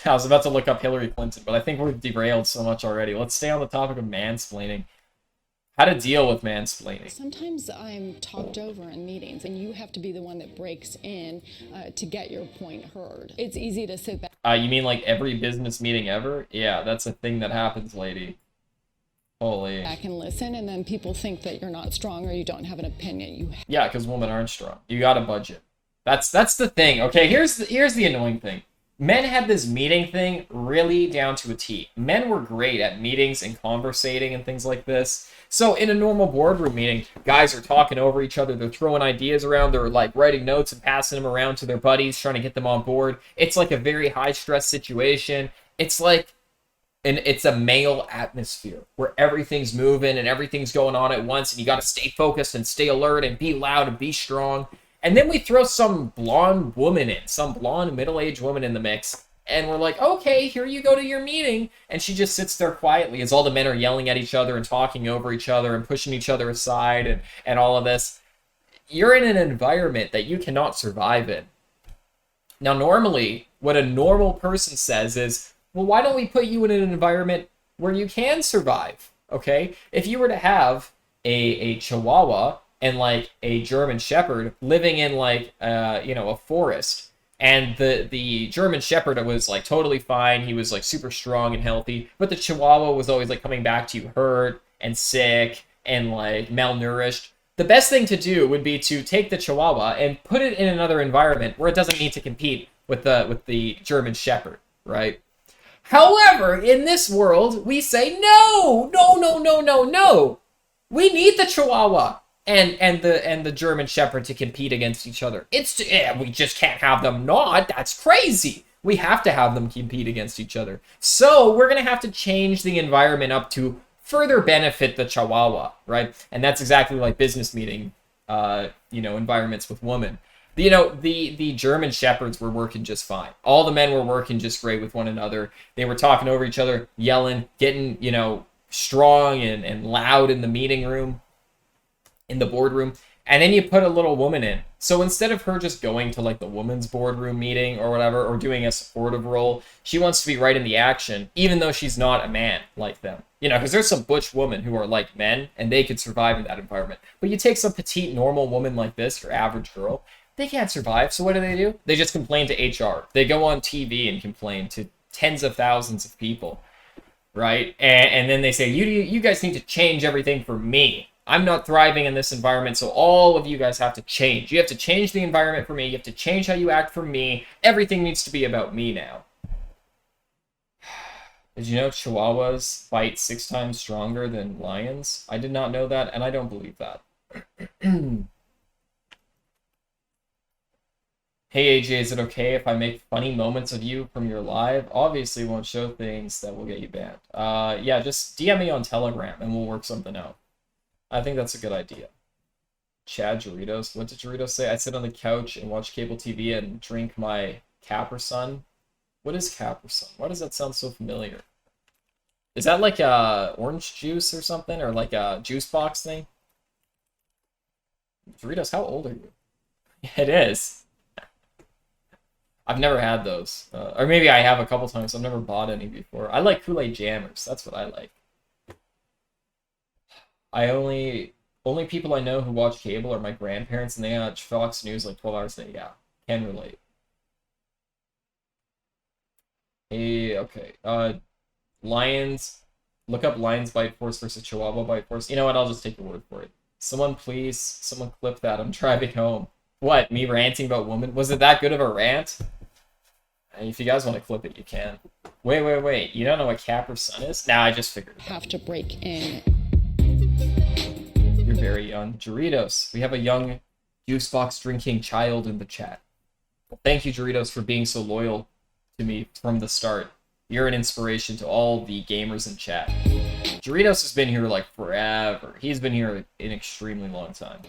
I was about to look up Hillary Clinton, but I think we've derailed so much already. Let's stay on the topic of mansplaining. How to deal with mansplaining. Sometimes I'm talked over in meetings, and you have to be the one that breaks in to get your point heard. It's easy to sit back. You mean like every business meeting ever? Yeah, that's a thing that happens, lady. Holy. Back and listen, and then people think that you're not strong or you don't have an opinion. Yeah, because women aren't strong. You got a budget. That's the thing. Okay, here's the annoying thing. Men had this meeting thing really down to a T. Men were great at meetings and conversating and things like this. So in a normal boardroom meeting, guys are talking over each other. They're throwing ideas around. They're like writing notes and passing them around to their buddies, trying to get them on board. It's like a very high stress situation. It's like it's a male atmosphere where everything's moving and everything's going on at once, and you got to stay focused and stay alert and be loud and be strong. And then we throw some blonde woman in, some blonde middle-aged woman in the mix, and we're like, okay, here you go to your meeting. And she just sits there quietly as all the men are yelling at each other and talking over each other and pushing each other aside and all of this. You're in an environment that you cannot survive in. Now, normally, what a normal person says is, well, why don't we put you in an environment where you can survive, okay? If you were to have a Chihuahua and like a German Shepherd living in like a forest, and the German Shepherd was like totally fine, he was like super strong and healthy, but the Chihuahua was always like coming back to you hurt and sick and like malnourished. The best thing to do would be to take the Chihuahua and put it in another environment where it doesn't need to compete with the German Shepherd, right? However, in this world, we say no, no, no, no, no, no. We need the Chihuahua and the German Shepherd to compete against each other. We just can't have them not. That's crazy. We have to have them compete against each other. So we're gonna have to change the environment up to further benefit the Chihuahua, right? And that's exactly like business meeting, environments with women. The German Shepherds were working just fine. All the men were working just great with one another. They were talking over each other, yelling, getting, strong and loud in the meeting room, in the boardroom. And then you put a little woman in. So instead of her just going to like the women's boardroom meeting or whatever, or doing a supportive role, she wants to be right in the action, even though she's not a man like them. Because there's some butch women who are like men, and they could survive in that environment. But you take some petite, normal woman like this, your average girl, they can't survive. So what do? They just complain to HR. They go on TV and complain to tens of thousands of people, right? And then they say, you guys need to change everything for me. I'm not thriving in this environment, so all of you guys have to change. You have to change the environment for me. You have to change how you act for me. Everything needs to be about me now. Did you know Chihuahuas bite 6 times stronger than lions? I did not know that, and I don't believe that. Hey AJ, is it okay if I make funny moments of you from your live? Obviously won't show things that will get you banned. Yeah, just DM me on Telegram and we'll work something out. I think that's a good idea. Chad Doritos. What did Doritos say? I sit on the couch and watch cable TV and drink my Capri Sun. What is Capri Sun? Why does that sound so familiar? Is that like orange juice or something? Or like a juice box thing? Doritos, how old are you? It is. I've never had those. Or maybe I have a couple times. I've never bought any before. I like Kool-Aid Jammers. That's what I like. Only people I know who watch cable are my grandparents, and they watch Fox News like 12 hours a day. Yeah, can relate. Hey, okay. Lions. Look up Lions Bite Force versus Chihuahua Bite Force. You know what? I'll just take your word for it. Someone clip that. I'm driving home. What? Me ranting about women? Was it that good of a rant? If you guys want to clip it, you can. Wait. You don't know what Capri Sun is? Nah, I just figured it out. Have to break in. You're very young. Doritos. We have a young juice box drinking child in the chat. Well, thank you, Doritos, for being so loyal to me from the start. You're an inspiration to all the gamers in chat. Doritos has been here like forever. He's been here an extremely long time.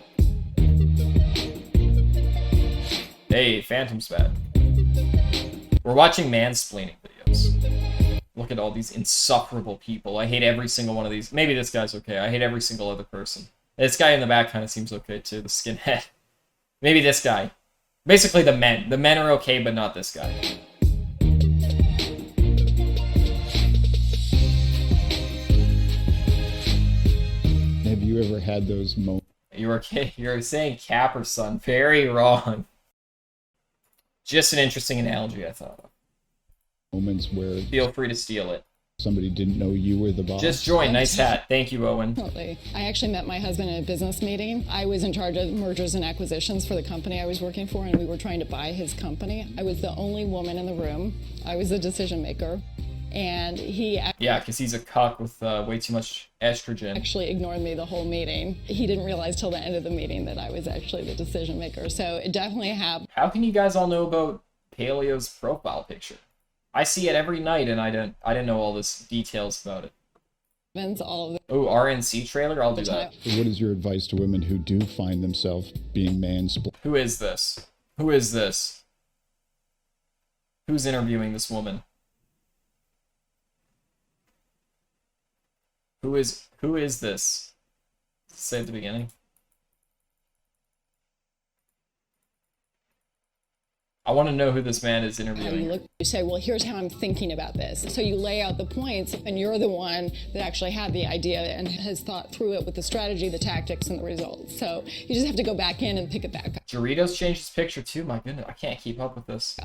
Hey, Phantom's bad. We're watching mansplaining videos. Look at all these insufferable people. I hate every single one of these. Maybe this guy's okay. I hate every single other person. This guy in the back kind of seems okay too, the skinhead. Maybe this guy. Basically the men. The men are okay, but not this guy. ever had those You're saying cap or sun. Very wrong. Just an interesting analogy, I thought. moments where Feel free to steal it. somebody didn't know you were the boss? Just join. Nice hat. Thank you, Owen. Definitely. I actually met my husband in a business meeting. I was in charge of mergers and acquisitions for the company I was working for, and we were trying to buy his company. I was the only woman in the room. I was the decision maker. And he Yeah, because he's a cuck with way too much estrogen. actually ignored me the whole meeting. He didn't realize till the end of the meeting that I was actually the decision maker. So it definitely happened. How can you guys all know about Paleo's profile picture? I see it every night, and I didn't know all this details about it. All of Oh, RNC trailer? I'll do that. What is your advice to women who do find themselves being mansplained? Who is this? Who is this? Who's interviewing this woman? Who is this? Say at the beginning. I want to know who this man is how you interviewing. look, you say, well, here's how I'm thinking about this. So you lay out the points, and you're the one that actually had the idea and has thought through it with the strategy, the tactics, and the results. So you just have to go back in and pick it back up. Doritos changed his picture too. My goodness, I can't keep up with this.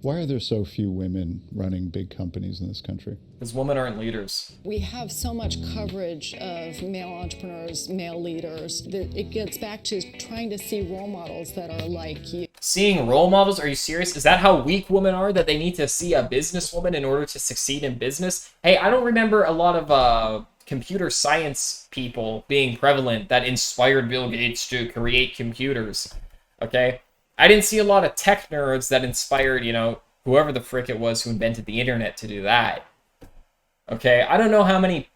Why are there so few women running big companies in this country? Because women aren't leaders. We have so much coverage of male entrepreneurs, male leaders, that it gets back to trying to see role models that are like you. Seeing role models? Are you serious? Is that how weak women are? That they need to see a businesswoman in order to succeed in business? Hey, I don't remember a lot of computer science people being prevalent that inspired Bill Gates to create computers. Okay? I didn't see a lot of tech nerds that inspired, whoever the frick it was who invented the internet to do that. Okay? I don't know how many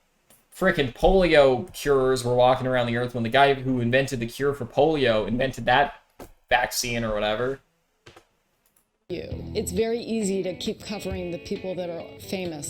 frickin' polio curers were walking around the earth when the guy who invented the cure for polio invented that vaccine or whatever. It's very easy to keep covering the people that are famous.